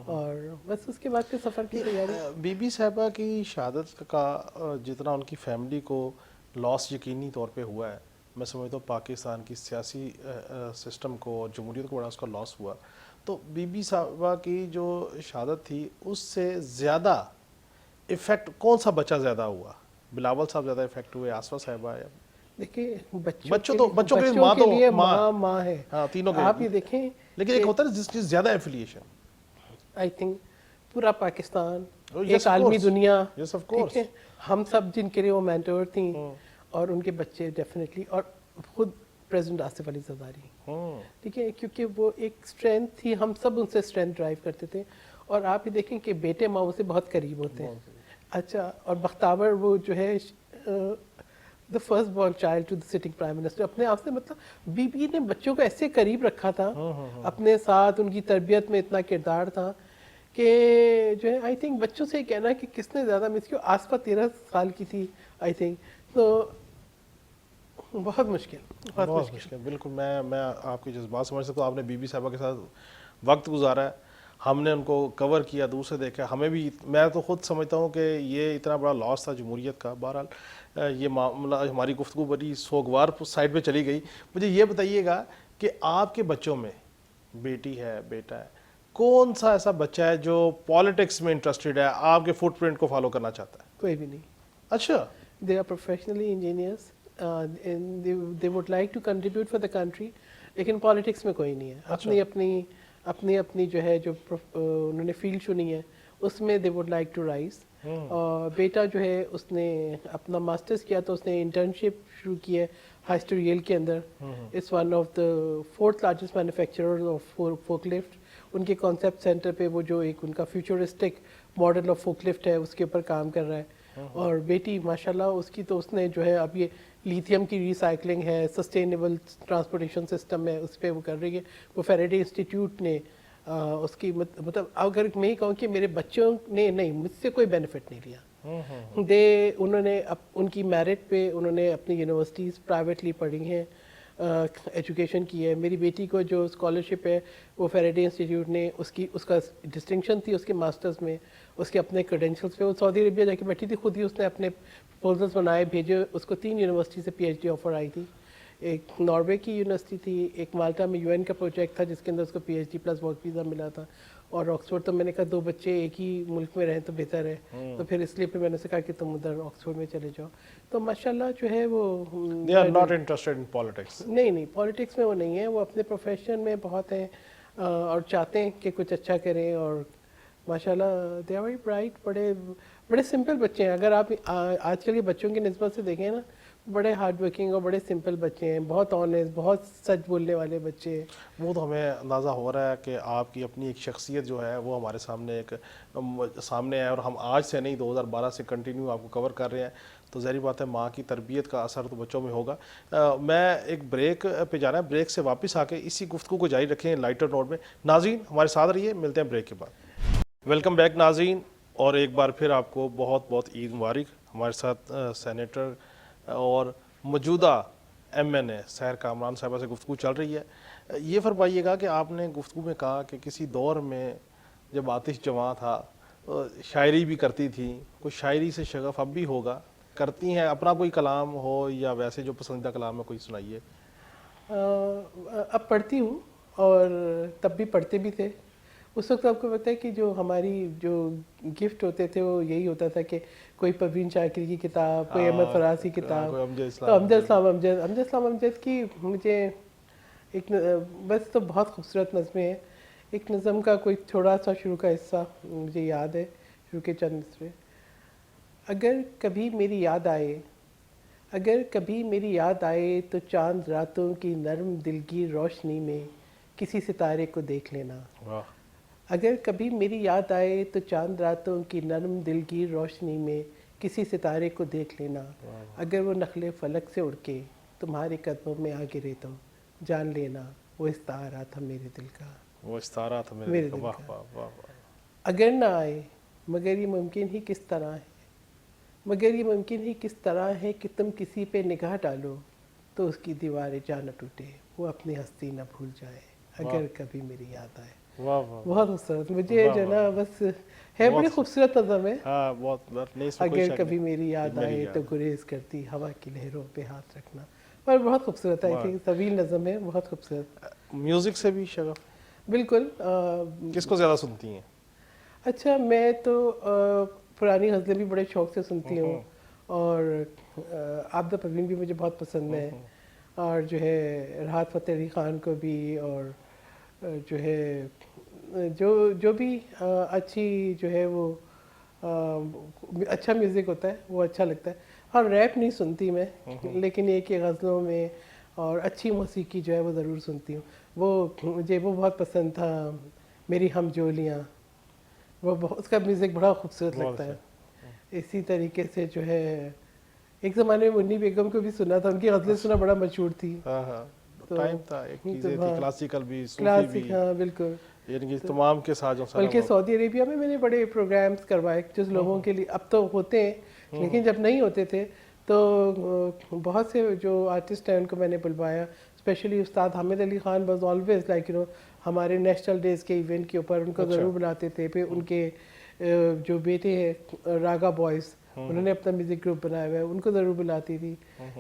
Speaker 1: اور بس اس کے بعد پھر سفر کی تیاری.
Speaker 2: بی بی صاحبہ کی شہادت کا جتنا ان کی فیملی کو لاس یقینی طور پہ ہوا ہے, میں سمجھتا ہوں پاکستان کی سیاسی سسٹم کو اور جمہوریت کو بڑا اس کا لاس ہوا. تو بی بی صاحبہ کی جو شہادت تھی اس سے زیادہ افیکٹ کون سا بچہ زیادہ ہوا؟ بلاول صاحب زیادہ افیکٹ ہوئے, آسفا صاحبہ؟
Speaker 1: دیکھیے
Speaker 2: بچوں
Speaker 1: کے لیے ماں ہے,
Speaker 2: تینوں کے,
Speaker 1: آپ یہ دیکھیں.
Speaker 2: لیکن ایک ہوتا ہے جس کی زیادہ ایفیلیشن,
Speaker 1: آئی تھنک پورا پاکستان, ایک عالمی دنیا, ٹھیک ہے, ہم سب جن کے لیے وہ مینٹور تھیں, اور ان کے بچے ڈیفینیٹلی, اور خود پریزیڈنٹ آصف علی زرداری, ٹھیک ہے, کیونکہ وہ ایک اسٹرینتھ تھی, ہم سب ان سے اسٹرینتھ ڈرائیو کرتے تھے. اور آپ یہ دیکھیں کہ بیٹے ماؤں سے بہت قریب ہوتے ہیں. اچھا, اور بختاور وہ جو ہے the first born child to the sitting prime minister, اپنے آپ سے, مطلب بی بی نے بچوں کو ایسے قریب رکھا تھا اپنے ساتھ, ان کی تربیت میں اتنا کردار تھا کہ جو ہے آئی تھنک بچوں سے کہنا کہ کس نے زیادہ مس کیا. آسفا 13 سال کی تھی آئی تھنک, تو بہت مشکل.
Speaker 2: بالکل میں آپ کے جذبات سمجھ سکتا ہوں. آپ نے بی بی صاحبہ کے ساتھ وقت گزارا ہے, ہم نے ان کو کور کیا, دور سے دیکھا, ہمیں بھی, میں تو خود سمجھتا ہوں کہ یہ اتنا بڑا لاس تھا جمہوریت کا. بہرحال یہ معاملہ, ہماری گفتگو بڑی سوگوار سائڈ پہ چلی گئی. مجھے یہ بتائیے گا کہ آپ کے بچوں میں, بیٹی ہے بیٹا ہے, کون سا ایسا بچہ ہے جو پالیٹکس میں انٹرسٹڈ ہے, آپ کے فٹ پرنٹ کو فالو کرنا چاہتا ہے؟
Speaker 1: کوئی بھی نہیں.
Speaker 2: اچھا,
Speaker 1: they are professionally engineers, and they would like to contribute for the country, لیکن پالیٹکس میں کوئی نہیں ہے. اپنی جو ہے جو انہوں نے فیلڈ چنی ہے اس میں they would like to rise. اور بیٹا جو ہے اس نے اپنا ماسٹرز کیا تو اس نے انٹرنشپ شروع کی ہے ہائسٹریل کے اندر. It's one of the 4th largest manufacturer of forklift. ان کے کانسیپٹ سینٹر پہ وہ جو ایک ان کا futuristic model of forklift ہے اس کے اوپر کام کر رہا ہے. اور بیٹی ماشاءاللہ اس کی تو اس نے جو ہے اب یہ لیتھیم کی ریسائکلنگ ہے, سسٹینیبل ٹرانسپورٹیشن سسٹم ہے, اس پہ وہ کر رہی ہے. وہ فیریڈے انسٹیٹیوٹ نے اس کی مطلب اگر میں ہی کہوں کہ میرے بچوں نے نہیں, مجھ سے کوئی بینیفٹ نہیں لیا. انہوں نے ان کی میرٹ پہ انہوں نے اپنی یونیورسٹیز پرائیویٹلی پڑھی ہیں, ایجوکیشن کی ہے. میری بیٹی کو جو اسکالرشپ ہے وہ فیریڈے انسٹیٹیوٹ نے, اس کا ڈسٹنکشن تھی اس کے ماسٹرز میں, اس کے اپنے کریڈینشلز پہ. وہ سعودی عربیہ جا کے بیٹھی تھی, خود ہی اس نے اپنے پروپوزلس بنائے بھیجے. اس کو 3 یونیورسٹی سے PhD آفر آئی تھی. ایک ناروے کی یونیورسٹی تھی, ایک مالٹا میں UN کا پروجیکٹ تھا جس کے اندر اس کو PhD پلس ورک ویزا ملا تھا, اور آکسفورڈ. تو میں نے کہا 2 بچے ایک ہی ملک میں رہیں تو بہتر ہے, تو پھر اس لیے پھر میں نے کہا کہ تم ادھر آکسفورڈ میں چلے جاؤ. تو ماشاءاللہ جو ہے وہ
Speaker 2: they are not interested in politics.
Speaker 1: نہیں پالیٹکس میں وہ نہیں ہے, وہ اپنے پروفیشن میں بہت ہیں اور چاہتے ہیں کہ کچھ اچھا کریں. اور ماشاءاللہ دے آر ویری برائٹ, بڑے سمپل بچے ہیں. اگر آپ آج کل کے بچوں کی نسبت سے دیکھیں نا, بڑے ہارڈ ورکنگ اور بڑے سمپل بچے ہیں, بہت آنیسٹ, بہت سچ بولنے والے بچے ہیں.
Speaker 2: وہ تو ہمیں اندازہ ہو رہا ہے کہ آپ کی اپنی ایک شخصیت جو ہے وہ ہمارے سامنے ایک سامنے ہے, اور ہم آج سے نہیں 2012 سے کنٹینیو آپ کو کور کر رہے ہیں, تو ظاہری بات ہے ماں کی تربیت کا اثر تو بچوں میں ہوگا. میں ایک بریک پہ جانا ہے, بریک سے واپس آ کے اسی گفتگو کو جاری رکھیں لائٹر نوٹ میں. ناظرین ہمارے ساتھ رہیے, ملتے ہیں بریک کے بعد. ویلکم بیک ناظرین, اور ایک بار پھر آپ کو بہت بہت عید مبارک. ہمارے ساتھ سینیٹر اور موجودہ ایم این اے سحر کامران صاحبہ سے گفتگو چل رہی ہے. یہ فرمائیے گا کہ آپ نے گفتگو میں کہا کہ کسی دور میں جب آتش جواں تھا شاعری بھی کرتی تھی, کوئی شاعری سے شغف اب بھی ہوگا, کرتی ہیں, اپنا کوئی کلام ہو یا ویسے جو پسندیدہ کلام ہے کوئی سنائیے.
Speaker 1: اب پڑھتی ہوں, اور تب بھی پڑھتے بھی تھے. اس وقت آپ کو پتہ ہے کہ جو ہماری جو گفٹ ہوتے تھے وہ یہی ہوتا تھا کہ کوئی پروین شاکر کی کتاب, کوئی احمد فراز کی کتاب. تو امجد اسلام امجد کی مجھے ایک بس تو بہت خوبصورت نظمیں ہیں. ایک نظم کا کوئی تھوڑا سا شروع کا حصہ مجھے یاد ہے, شروع کے چند مصرے. اگر کبھی میری یاد آئے, اگر کبھی میری یاد آئے تو چاند راتوں کی نرم دلگیر روشنی میں کسی ستارے کو دیکھ لینا. اگر کبھی میری یاد آئے تو چاند راتوں کی نرم دلگیر روشنی میں کسی ستارے کو دیکھ لینا. اگر وہ نخلے فلک سے اڑ کے تمہارے قدموں میں آ گرے تو جان لینا وہ استعارہ تھا میرے دل کا.
Speaker 2: وہ استعارہ تھا میرے دل کا. واہ واہ واہ واہ.
Speaker 1: اگر نہ آئے مگر یہ ممکن ہی کس طرح ہے, مگر یہ ممکن ہی کس طرح ہے کہ تم کسی پہ نگاہ ڈالو تو اس کی دیواریں جا نہ ٹوٹے, وہ اپنی ہستی نہ بھول جائے. اگر کبھی میری یاد آئے. بہت خوبصورت. مجھے جو نا بس ہے, بڑی خوبصورت نظم ہے. اگر کبھی میری یاد آئے تو گریز کرتی ہوا کی لہروں پہ ہاتھ رکھنا. پر بہت خوبصورت ہے, طویل نظم ہے, بہت خوبصورت.
Speaker 2: میوزک سے بھی شغف؟
Speaker 1: بالکل.
Speaker 2: کس کو زیادہ سنتی ہیں؟
Speaker 1: اچھا, میں تو پرانی غزلیں بھی بڑے شوق سے سنتی ہوں, اور عابدہ پروین بھی مجھے بہت پسند ہے, اور جو ہے راحت فتح علی خان کو بھی, اور جو ہے جو بھی اچھی جو ہے وہ اچھا میوزک ہوتا ہے وہ اچھا لگتا ہے. ہاں, ریپ نہیں سنتی میں, لیکن یہ کہ غزلوں میں اور اچھی موسیقی جو ہے وہ ضرور سنتی ہوں. مجھے وہ بہت پسند تھا, میری ہم جولیاں, وہ اس کا میوزک بڑا خوبصورت لگتا ہے. اسی طریقے سے جو ہے ایک زمانے میں منی بیگم کو بھی سنا تھا, ان کی غزلیں سنا بڑا مشہور تھی.
Speaker 2: ٹائم تھا, ایک چیزیں تھی کلاسیکل بھی, صوفی بھی.
Speaker 1: ہاں بالکل.
Speaker 2: یعنی تمام کے ساتھ
Speaker 1: بلکہ سعودی عربیہ میں نے بڑے پروگرامز کروائے جس لوگوں کے لیے, اب تو ہوتے ہیں لیکن جب نہیں ہوتے تھے تو بہت سے جو آرٹسٹ ہیں ان کو میں نے بلوایا. اسپیشلی استاد Hamid Ali Khan was always like ہمارے نیشنل ڈیز کے ایونٹ کے اوپر ان کو ضرور بلاتے تھے. پھر ان کے جو بیٹے ہیں راگا بوائز, انہوں نے اپنا میوزک گروپ بنایا ہوا ہے, ان کو ضرور بلاتی تھی.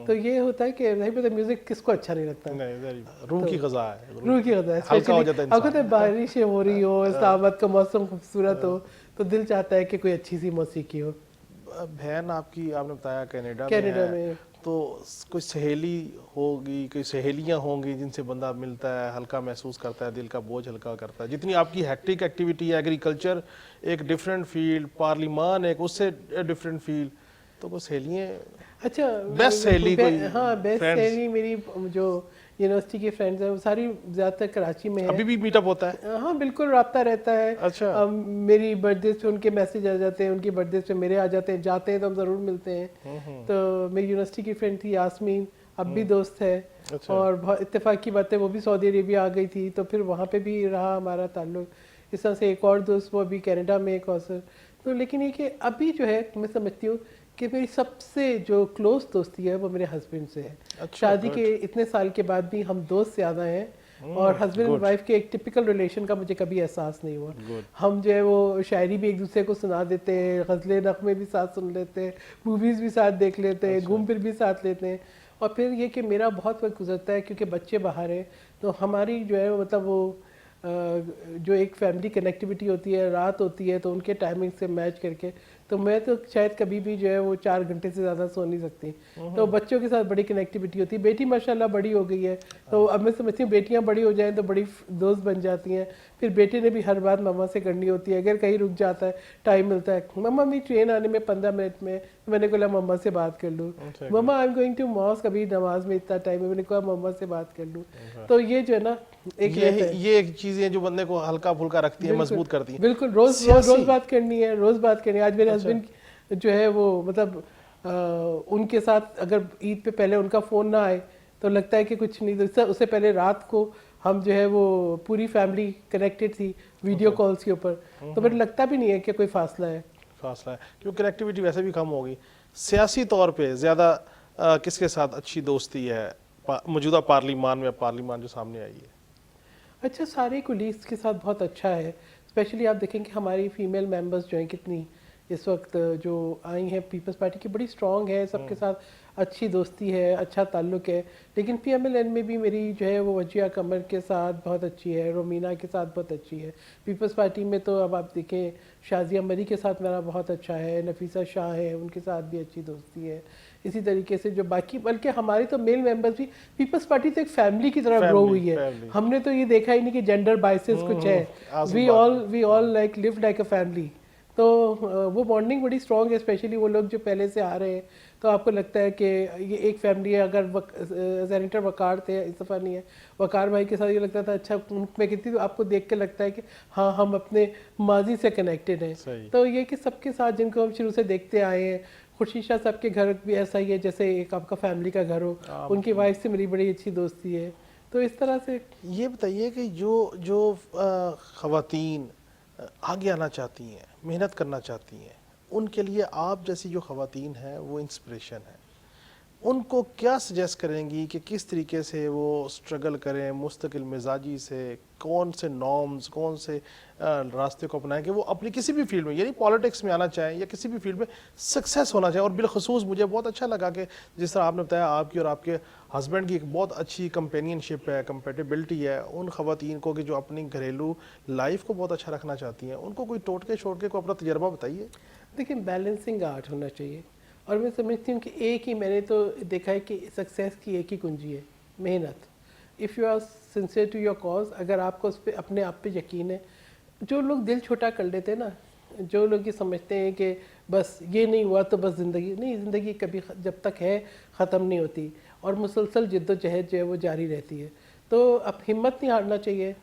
Speaker 1: تو یہ ہوتا ہے کہ نہیں پتہ میوزک کس کو اچھا نہیں لگتا.
Speaker 2: روح کی غذا ہے,
Speaker 1: روح کی غذا ہے. اگر بارشیں ہو رہی ہو, اسلام آباد کا موسم خوبصورت ہو, تو دل چاہتا ہے کہ کوئی اچھی سی موسیقی ہو.
Speaker 2: بہن آپ کی, آپ نے بتایا کینیڈا
Speaker 1: میں,
Speaker 2: تو کوئی سہیلی ہوگی, کوئی سہیلیاں ہوں گی جن سے بندہ ملتا ہے, ہلکا محسوس کرتا ہے, دل کا بوجھ ہلکا کرتا ہے. جتنی آپ کی ہیکٹک ایکٹیویٹی ہے, ایگریکلچر ایک ڈیفرنٹ فیلڈ, پارلیمان ایک اس سے ڈیفرنٹ فیلڈ, تو کوئی سہیلیاں,
Speaker 1: اچھا
Speaker 2: بیسٹ سہیلی کوئی؟
Speaker 1: ہاں, بیسٹ سہیلی میری جو یونیورسٹی کی فرینڈز ہیں وہ ساری زیادہ تر کراچی میں ہے.
Speaker 2: ابھی بھی میٹ اپ ہوتا ہے؟
Speaker 1: ہاں بالکل, رابطہ رہتا ہے.
Speaker 2: اچھا.
Speaker 1: میری برتھ ڈے پہ ان کے میسیج آ جاتے ہیں, ان کی برتھ ڈے پہ میرے آ جاتے ہیں, جاتے ہیں تو ہم ضرور ملتے ہیں. تو میری یونیورسٹی کی فرینڈ تھی یاسمین, اب بھی دوست ہے, اور بہت اتفاق کی بات ہے وہ بھی سعودی عربیہ آ گئی تھی, تو پھر وہاں پہ بھی رہا ہمارا تعلق. اس طرح سے ایک اور دوست وہ ابھی کینیڈا میں ایک اور. تو لیکن یہ کہ ابھی جو ہے میں سمجھتی ہوں کہ میری سب سے جو کلوز دوستی ہے وہ میرے ہسبینڈ سے ہے. شادی کے اتنے سال کے بعد بھی ہم دوست زیادہ ہیں, اور ہسبینڈ اینڈ وائف کے ایک ٹپیکل ریلیشن کا مجھے کبھی احساس نہیں ہوا. ہم جو ہے وہ شاعری بھی ایک دوسرے کو سنا دیتے ہیں, غزلیں نغمے بھی ساتھ سن لیتے ہیں, موویز بھی ساتھ دیکھ لیتے ہیں, گھوم پھر بھی ساتھ لیتے ہیں. اور پھر یہ کہ میرا بہت وقت گزرتا ہے کیونکہ بچے باہر ہیں, تو ہماری جو ہے مطلب وہ جو ایک فیملی کنیکٹیوٹی ہوتی ہے, رات ہوتی ہے تو ان کے ٹائمنگ سے میچ کر کے, تو میں تو شاید کبھی بھی جو ہے وہ 4 گھنٹے سے زیادہ سو نہیں سکتی. تو بچوں کے ساتھ بڑی کنیکٹیوٹی ہوتی ہے. بیٹی ماشاءاللہ بڑی ہو گئی ہے, تو اب میں سمجھتی ہوں بیٹیاں بڑی ہو جائیں تو بڑی دوست بن جاتی ہیں. پھر بیٹے نے بھی ہر بات ماما سے کرنی ہوتی ہے, اگر کہیں رک جاتا ہے, ٹائم ملتا ہے, مما میری ٹرین آنے میں 15 منٹ میں, میں نے کہا مما سے بات کر لوں, مما I am going to mosque, ابھی نماز میں اتنا ٹائم ہے, میں نے کہا مما سے بات کر لوں. تو یہ جو ہے نا ایک
Speaker 2: یہ ایک چیزیں جو بندے کو ہلکا پھلکا رکھتی ہیں, مضبوط کرتی ہیں.
Speaker 1: بالکل روز بات کرنی ہے, روز بات کرنی ہے. آج میرے ہسبینڈ جو ہے وہ مطلب ان کے ساتھ اگر عید پہ پہلے ان کا فون نہ آئے تو لگتا ہے کہ کچھ نہیں. اس سے پہلے رات کو ہم جو ہے وہ پوری فیملی کنیکٹڈ تھی ویڈیو کالز کے اوپر, تو پھر لگتا بھی نہیں ہے کہ کوئی فاصلہ ہے.
Speaker 2: کیونکہ کنیکٹیوٹی ویسے بھی کم ہوگی. سیاسی طور پہ زیادہ کس کے ساتھ اچھی دوستی ہے موجودہ پارلیمان میں, پارلیمان جو سامنے آئی ہے؟
Speaker 1: اچھا, سارے کولیگس کے ساتھ بہت اچھا ہے. اسپیشلی آپ دیکھیں کہ ہماری فیمیل ممبرس جو ہیں کتنی اس وقت جو آئی ہیں پیپلز پارٹی کی, بڑی اسٹرانگ ہے, سب کے ساتھ اچھی دوستی ہے, اچھا تعلق ہے. لیکن پی ایم ایل این میں بھی میری جو ہے وہ وجیہ قمر کے ساتھ بہت اچھی ہے, رومینا کے ساتھ بہت اچھی ہے. پیپلز پارٹی میں تو اب آپ دیکھیں شازیہ مری کے ساتھ میرا بہت اچھا ہے, نفیسہ شاہ ہے, ان کے ساتھ بھی اچھی دوستی ہے. اسی طریقے سے جو باقی, بلکہ ہمارے تو میل ممبرس بھی پیپلز پارٹی تو ایک فیملی کی طرح گرو ہوئی ہے. ہم نے تو یہ دیکھا ہی نہیں کہ جینڈر بائسز کچھ ہے. We all like live like a family. تو وہ بانڈنگ بڑی اسٹرانگ ہے, اسپیشلی وہ لوگ جو پہلے سے آ رہے ہیں. تو آپ کو لگتا ہے کہ یہ ایک فیملی ہے. اگر سینیٹر وقار تھے, اس دفعہ نہیں ہے, وقار بھائی کے ساتھ یہ لگتا تھا اچھا میں کتنی, تو آپ کو دیکھ کے لگتا ہے کہ ہاں ہم اپنے ماضی سے کنیکٹڈ ہیں. تو یہ کہ سب کے ساتھ جن کو ہم شروع سے دیکھتے آئے ہیں, خورشید شاہ صاحب کے گھر بھی ایسا ہی ہے جیسے ایک آپ کا فیملی کا گھر ہو. ان کی وائف سے میری بڑی اچھی دوستی ہے. تو اس طرح سے
Speaker 2: یہ بتائیے کہ جو خواتین آگے آنا چاہتی ہیں, محنت کرنا چاہتی ہیں, ان کے لیے آپ جیسی جو خواتین ہیں وہ انسپریشن ہیں. ان کو کیا سجیسٹ کریں گی کہ کس طریقے سے وہ سٹرگل کریں مستقل مزاجی سے, کون سے نارمز, کون سے راستے کو اپنائیں کہ وہ اپنی کسی بھی فیلڈ میں, یعنی پالیٹکس میں آنا چاہیں یا کسی بھی فیلڈ میں سکسیس ہونا چاہیں. اور بالخصوص مجھے بہت اچھا لگا کہ جس طرح آپ نے بتایا آپ کی اور آپ کے ہسبینڈ کی ایک بہت اچھی کمپینین شپ ہے, کمپیٹیبلٹی ہے ان خواتین کو کہ جو اپنی گھریلو لائف کو بہت اچھا رکھنا چاہتی ہیں. ان کو کوئی ٹوٹکے چھوڑ کے کو اپنا تجربہ بتائیے.
Speaker 1: دیکھیں بیلنسنگ آرٹ ہونا چاہیے. اور میں سمجھتی ہوں کہ ایک ہی, میں نے تو دیکھا ہے کہ سکسیس کی ایک ہی کنجی ہے, محنت. If you are sincere to your cause, اگر آپ کو اس پہ اپنے آپ پہ یقین ہے. جو لوگ دل چھوٹا کر لیتے ہیں نا, جو لوگ یہ سمجھتے ہیں کہ بس یہ نہیں ہوا تو بس زندگی نہیں, زندگی کبھی جب تک ہے ختم نہیں ہوتی, اور مسلسل جد و جہد جو ہے وہ جاری رہتی ہے. تو اب ہمت نہیں ہارنا چاہیے,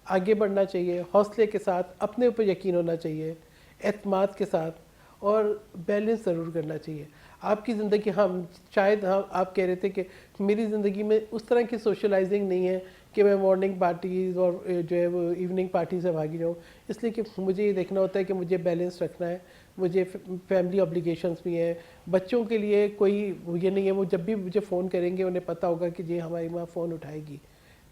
Speaker 1: آگے بڑھنا چاہیے حوصلے کے ساتھ, اپنے اوپر یقین ہونا چاہیے اعتماد کے ساتھ, اور بیلنس ضرور کرنا چاہیے. آپ کی زندگی, ہم شاید آپ کہہ رہے تھے کہ میری زندگی میں اس طرح کی سوشلائزنگ نہیں ہے کہ میں مارننگ پارٹیز اور جو ہے وہ ایوننگ پارٹیز سے بھاگی جاؤں, اس لیے کہ مجھے یہ دیکھنا ہوتا ہے کہ مجھے بیلنس رکھنا ہے. مجھے فیملی اوبلیگیشنس بھی ہیں, بچوں کے لیے کوئی یہ نہیں ہے, وہ جب بھی مجھے فون کریں گے انہیں پتہ ہوگا کہ جی ہماری ماں فون اٹھائے گی.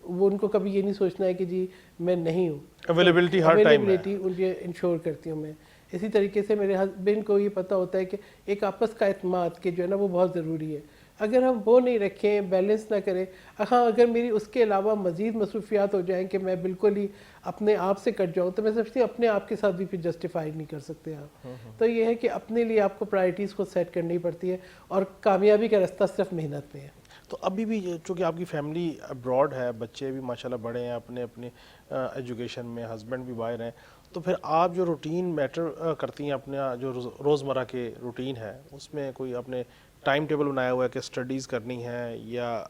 Speaker 1: وہ ان کو کبھی یہ نہیں سوچنا ہے کہ جی میں نہیں ہوں.
Speaker 2: اویلیبلٹی ہر ٹائم ہے,
Speaker 1: مجھے انشور کرتی ہوں میں. اسی طریقے سے میرے ہسبینڈ کو یہ پتہ ہوتا ہے کہ ایک آپس کا اعتماد کہ جو ہے نا وہ بہت ضروری ہے. اگر ہم وہ نہیں رکھیں, بیلنس نہ کریں, ہاں اگر میری اس کے علاوہ مزید مصروفیات ہو جائیں کہ میں بالکل ہی اپنے آپ سے کٹ جاؤں, تو میں سمجھتی ہوں اپنے آپ کے ساتھ بھی پھر جسٹیفائی نہیں کر سکتے آپ. تو یہ ہے کہ اپنے لیے آپ کو پرائرٹیز کو سیٹ کرنی پڑتی ہے, اور کامیابی کا رستہ صرف محنت میں ہے.
Speaker 2: تو ابھی بھی چونکہ آپ کی فیملی ابراڈ ہے, بچے بھی ماشاءاللہ بڑے ہیں اپنے اپنے ایجوکیشن میں, ہسبینڈ بھی باہر ہیں, تو پھر آپ جو روٹین میٹر کرتی ہیں اپنا جو روزمرہ کے روٹین ہے اس میں کوئی اپنے ٹائم ٹیبل بنایا ہوا ہے کہ اسٹڈیز کرنی ہے یا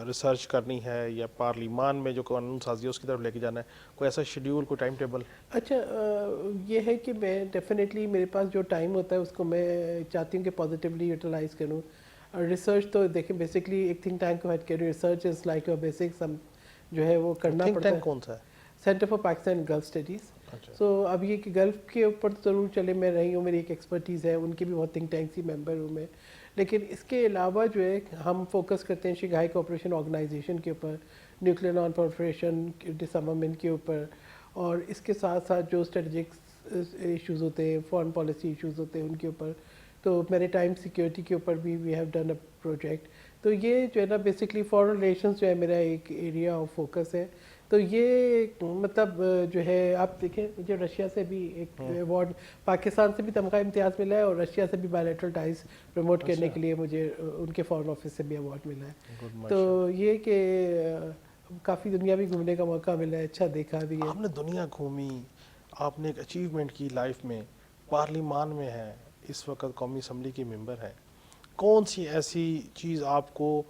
Speaker 2: ریسرچ کرنی ہے یا پارلیمان میں جو قانون سازی ہے اس کی طرف لے کے جانا ہے, کوئی ایسا شیڈیول, کوئی ٹائم ٹیبل؟
Speaker 1: اچھا, یہ ہے کہ میں ڈیفینیٹلی میرے پاس جو ٹائم ہوتا ہے اس کو میں چاہتی ہوں کہ پازیٹیولی یوٹیلائز کروں. ریسرچ تو دیکھیں بیسکلی ایک تھنک ٹینک کو ہیڈ کروں, research is like your basics, ہم جو ہے وہ کرنا پڑتا ہے.
Speaker 2: کون سا ہے؟
Speaker 1: Centre for Pakistan Gulf Studies. So اب یہ کہ گلف کے اوپر ضرور چلے میں رہی ہوں, میری ایک ایکسپرٹیز ہے, ان کی بھی بہت تھنک ٹینک کی ممبر ہوں میں. لیکن اس کے علاوہ جو ہے ہم فوکس کرتے ہیں شنگھائی کوآپریشن آرگنائزیشن کے اوپر, نیوکلیئر نان پرولیفریشن ڈس آرمامنٹ کے اوپر, اور اس کے ساتھ ساتھ جو اسٹریٹجک ایشوز ہوتے ہیں, فارن پالیسی ایشوز ہوتے ہیں ان کے اوپر. تو میرے ٹائم سیکیورٹی کے اوپر بھی we have done a project. تو یہ جو ہے نا بیسکلی فارن ریلیشنز جو ہے میرا ایک ایریا آف فوکس ہے. تو یہ مطلب جو ہے آپ دیکھیں مجھے رشیا سے بھی ایک ایوارڈ, پاکستان سے بھی تمغہ امتیاز ملا ہے, اور رشیا سے بھی بائلیٹرل ٹائز پروموٹ کرنے کے لیے مجھے ان کے فارن آفس سے بھی ایوارڈ ملا ہے. تو یہ کہ کافی دنیا بھی گھومنے کا موقع ملا ہے, اچھا دیکھا بھی ہے.
Speaker 2: آپ نے دنیا گھومی, آپ نے ایک اچیومنٹ کی لائف میں, پارلیمان میں ہے, اس وقت قومی اسمبلی کے ممبر ہیں، کون سی ایسی چیز آپ کو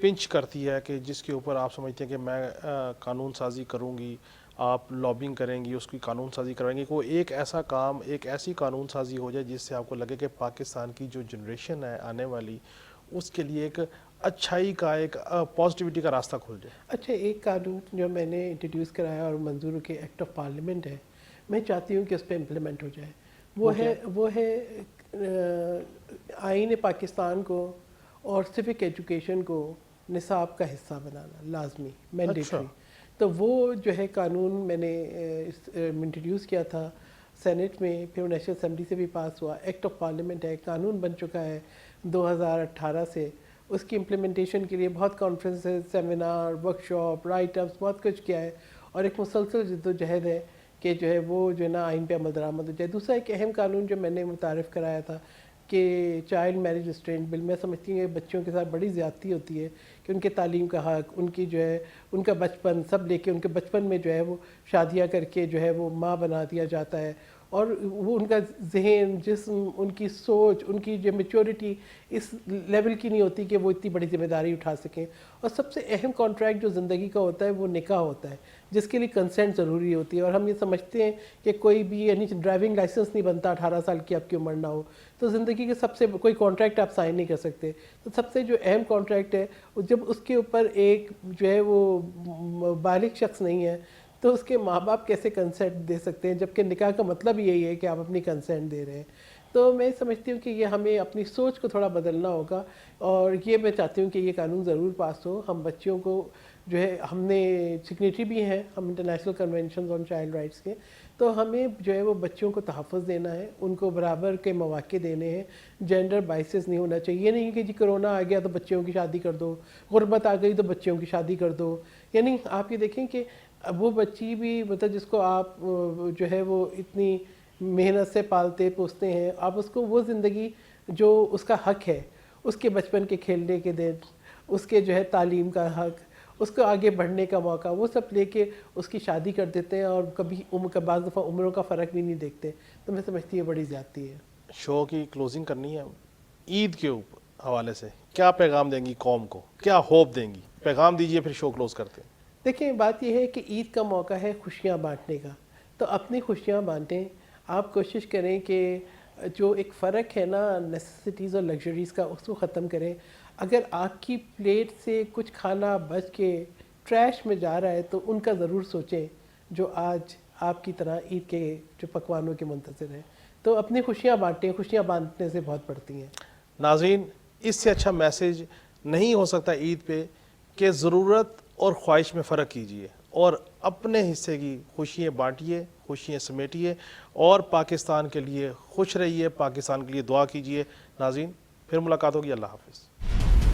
Speaker 2: پنچ کرتی ہے کہ جس کے اوپر آپ سمجھتے ہیں کہ میں قانون سازی کروں گی، آپ لابنگ کریں گی، اس کی قانون سازی کریں گی، کوئی ایک ایسا کام، ایک ایسی قانون سازی ہو جائے جس سے آپ کو لگے کہ پاکستان کی جو جنریشن ہے آنے والی، اس کے لیے ایک اچھائی کا، ایک پازیٹیوٹی کا راستہ کھل جائے؟
Speaker 1: اچھا، ایک قانون جو میں نے انٹروڈیوس کرایا اور منظور کے ایکٹ آف پارلیمنٹ ہے، میں چاہتی ہوں کہ اس پہ امپلیمنٹ ہو جائے. وہ ہے آئین پاکستان کو اور سیوک ایجوکیشن کو نصاب کا حصہ بنانا لازمی، مینڈیٹری. تو وہ جو ہے قانون میں نے انٹروڈیوس کیا تھا سینٹ میں، پھر وہ نیشنل اسمبلی سے بھی پاس ہوا، ایکٹ آف پارلیمنٹ ہے، قانون بن چکا ہے 2018 سے. اس کی امپلیمنٹیشن کے لیے بہت conferences, seminar, work shop, right ups, بہت کچھ کیا ہے، اور ایک مسلسل جد و جہد ہے کہ جو ہے وہ جو ہے نا آئین پہ عمل درآمد ہو جائے. دوسرا ایک اہم قانون جو میں نے متعارف کرایا تھا کہ چائلڈ میرج ریسٹرینٹ بل، میں سمجھتی ہوں کہ بچوں کے ساتھ بڑی زیادتی ہوتی ہے کہ ان کے تعلیم کا حق، ان کی جو ہے ان کا بچپن سب لے کے، ان کے بچپن میں جو ہے وہ شادیاں کر کے جو ہے وہ ماں بنا دیا جاتا ہے، اور وہ ان کا ذہن، جسم، ان کی سوچ، ان کی جو میچورٹی اس لیول کی نہیں ہوتی کہ وہ اتنی بڑی ذمہ داری اٹھا سکیں. اور سب سے اہم کانٹریکٹ جو زندگی کا ہوتا ہے وہ نکاح ہوتا ہے، جس کے لیے کنسنٹ ضروری ہوتی ہے. اور ہم یہ سمجھتے ہیں کہ کوئی بھی یعنی ڈرائیونگ لائسنس نہیں بنتا 18 سال کی آپ کی عمر نہ ہو، تو زندگی کے سب سے کوئی کانٹریکٹ آپ سائن نہیں کر سکتے. تو سب سے جو اہم کانٹریکٹ ہے، جب اس کے اوپر ایک جو ہے وہ بالغ شخص نہیں ہے تو اس کے ماں باپ کیسے کنسنٹ دے سکتے ہیں، جبکہ نکاح کا مطلب یہی ہے کہ آپ اپنی کنسنٹ دے رہے ہیں. تو میں سمجھتی ہوں کہ یہ ہمیں اپنی سوچ کو تھوڑا بدلنا ہوگا، اور یہ میں چاہتی ہوں کہ یہ قانون ضرور پاس ہو. ہم بچوں کو جو ہے، ہم نے سگنیٹری بھی ہیں ہم انٹرنیشنل کنونشنز آن چائلڈ رائٹس کے، تو ہمیں جو ہے وہ بچوں کو تحفظ دینا ہے، ان کو برابر کے مواقع دینے ہیں. جینڈر بائسز نہیں ہونا چاہیے. یہ نہیں کہ جی کرونا آ گیا تو بچوں کی شادی کر دو، غربت آ گئی تو بچوں کی شادی کر دو. یعنی آپ یہ دیکھیں کہ وہ بچی بھی مطلب جس کو آپ جو ہے وہ اتنی محنت سے پالتے پوستے ہیں، آپ اس کو وہ زندگی جو اس کا حق ہے، اس کے بچپن کے کھیلنے کے دن، اس کے جو ہے تعلیم کا حق، اس کو آگے بڑھنے کا موقع، وہ سب لے کے اس کی شادی کر دیتے ہیں، اور کبھی عمر کا بعض دفعہ عمروں کا فرق بھی نہیں دیکھتے. تو میں سمجھتی ہوں یہ بڑی زیادتی ہے.
Speaker 2: شو کی کلوزنگ کرنی ہے. عید کے حوالے سے کیا پیغام دیں گی قوم کو، کیا ہوپ دیں گی؟ پیغام دیجئے پھر شو کلوز کرتے ہیں.
Speaker 1: دیکھیں، بات یہ ہے کہ عید کا موقع ہے خوشیاں بانٹنے کا، تو اپنی خوشیاں بانٹیں. آپ کوشش کریں کہ جو ایک فرق ہے نا نیسیسٹیز اور لگژریز کا، اس کو ختم کریں. اگر آپ کی پلیٹ سے کچھ کھانا بچ کے ٹریش میں جا رہا ہے تو ان کا ضرور سوچیں جو آج آپ کی طرح عید کے جو پکوانوں کے منتظر ہیں. تو اپنی خوشیاں بانٹیں، خوشیاں بانٹنے سے بہت بڑھتی ہیں.
Speaker 2: ناظرین، اس سے اچھا میسج نہیں ہو سکتا عید پہ کہ ضرورت اور خواہش میں فرق کیجئے اور اپنے حصے کی خوشیاں بانٹیے، خوشیاں سمیٹیے، اور پاکستان کے لیے خوش رہیے، پاکستان کے لیے دعا کیجئے. ناظرین، پھر ملاقات ہوگی. اللہ حافظ.